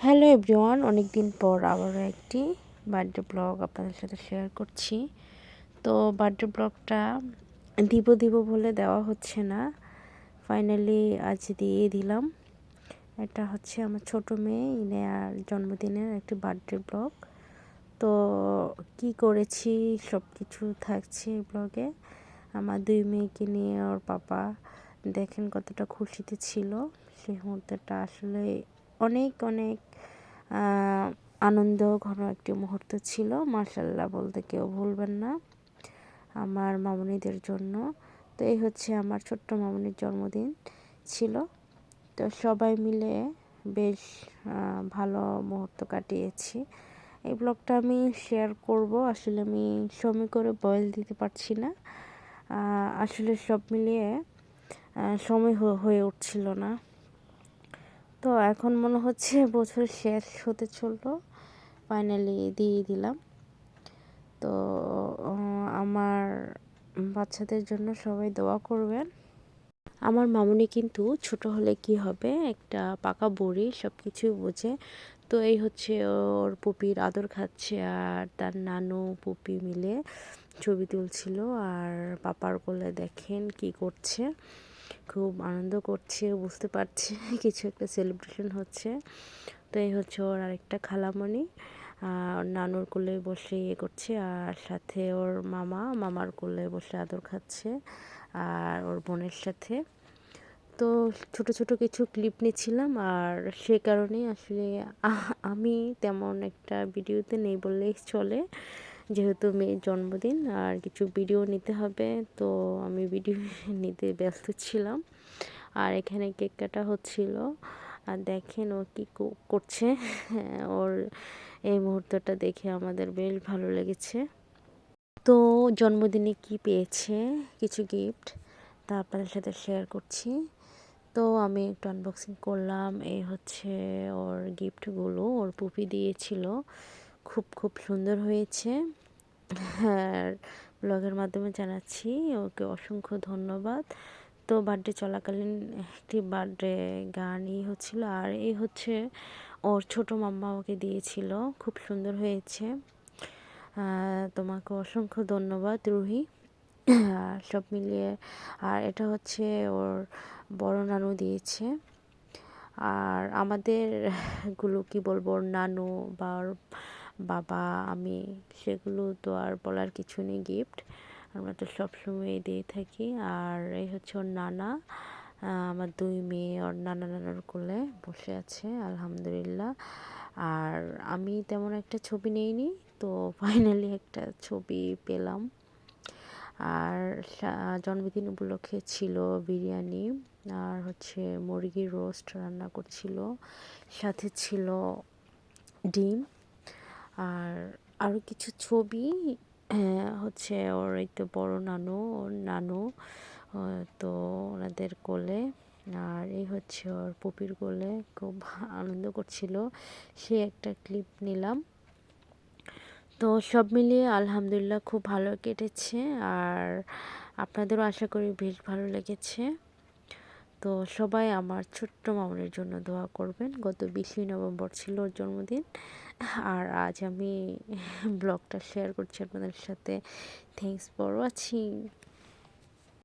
Hello everyone, অনেক দিন পর আবারও একটি বার্থডে ব্লগ আপনাদের সাথে শেয়ার করছি। তো বার্থডে ব্লগটা দিব বলে দেওয়া হচ্ছে না, ফাইনালি আজ দিয়ে দিলাম। এটা হচ্ছে আমার ছোট মেয়ে ইনার জন্মদিনের একটি বার্থডে ব্লগ। তো কি করেছি সব কিছু থাকছে এই ব্লগে। আমার দুই মেয়েকে নিয়ে ওর পাপা দেখেন কতটা খুশিতে ছিল। সেই মুহূর্তটা আসলে অনেক অনেক আনন্দ ঘন একটি মুহূর্ত ছিল। মাশাআল্লাহ বলতে কেউ ভুলবেন না আমার মামুনিদের জন্য। তো এই হচ্ছে আমার ছোট্ট মামুনির জন্মদিন ছিল। তো সবাই মিলে বেশ ভালো মুহূর্ত কাটিয়েছি। এই ব্লগটা আমি শেয়ার করব, আসলে আমি সময় করে ভয়েস দিতে পারছি না। আসলে সব মিলিয়ে সময় হয়ে উঠছিল না। তো এখন মনে হচ্ছে বছর শেষ হতে চললো, ফাইনালি দিয়ে দিলাম। তো আমার বাচ্চাদের জন্য সবাই দোয়া করবেন। আমার মামুনি কিন্তু ছোট হলে কি হবে, একটা পাকা বুড়ি, সব কিছুই বোঝে। তো এই হচ্ছে ওর পুপির আদর খাচ্ছে, আর তার নানু পুপি মিলে ছবি তুলছিল। আর পাপার কোলে দেখেন কি করছে, খুব আনন্দ করছে, বুঝতে পারছে কিছু একটা সেলিব্রেশন হচ্ছে। তো এই হচ্ছে ওর আরেকটা খালামণি, ওর নানুর কোলে বসে ইয়ে করছে, আর সাথে ওর মামার কোলে বসে আদর খাচ্ছে, আর ওর বোনের সাথে। তো ছোট ছোট কিছু ক্লিপ নিচ্ছিলাম, আর সে কারণেই আসলে আমি তেমন একটা ভিডিওতে নেই বললেই চলে, যেহেতু মেয়ের জন্মদিন আর কিছু ভিডিও নিতে হবে। তো আমি ভিডিও নিতে ব্যস্ত ছিলাম। আর এখানে কেক কাটা হচ্ছিল, আর দেখেন ও কি করছে। ওর এই মুহূর্তটা দেখে আমাদের বেশ ভালো লেগেছে। তো জন্মদিনে কি পেয়েছে কিছু গিফট তা আপনাদের সাথে শেয়ার করছি। তো আমি একটু আনবক্সিং করলাম। এই হচ্ছে ওর গিফটগুলো, ওর পুপি দিয়েছিল, খুব খুব সুন্দর হয়েছে। হ্যাঁ, ব্লগের মাধ্যমে জানাচ্ছি ওকে অসংখ্য ধন্যবাদ। তো বার্থডে চলাকালীন একটি বার্থডে গানই হচ্ছিল। আর এই হচ্ছে ওর ছোট মাম্মা ওকে দিয়েছিল, খুব সুন্দর হয়েছে। তোমাকে অসংখ্য ধন্যবাদ রুহি। সব মিলিয়ে, আর এটা হচ্ছে ওর বড় নানু দিয়েছে। আর আমাদের গুলো কি বলবো, ওর নানু বা ওর বাবা, আমি, সেগুলো তো আর বলার কিছু নেই। গিফট আমরা তো সবসময় দিয়ে থাকি। আর এই হচ্ছে ওর নানা, আমার দুই মেয়ে ওর নানার কোলে বসে আছে আলহামদুলিল্লাহ। আর আমি তেমন একটা ছবি নেইনি, তো ফাইনালি একটা ছবি পেলাম। আর জন্মদিন উপলক্ষে ছিল বিরিয়ানি, আর হচ্ছে মুরগির রোস্ট রান্না করছিল, সাথে ছিল ডিম, আর আরও কিছু ছবি। হচ্ছে ওর এই তো বড় নানু, ওর নানু, তো ওনাদের কোলে। আর এই হচ্ছে ওর পুপির কোলে, খুব আনন্দ করছিল, সে একটা ক্লিপ নিলাম। তো সব মিলিয়ে আলহামদুলিল্লাহ খুব ভালো কেটেছে। আর আপনাদেরও আশা করি বেশ ভালো লেগেছে। তো সবাই আমার ছোট্ট মামুনের জন্য দোয়া করবেন। গত 20 নভেম্বর ছিল ওর জন্মদিন, আর আজ আমি ব্লগটা শেয়ার করছি আপনাদের সাথে। Thanks for watching.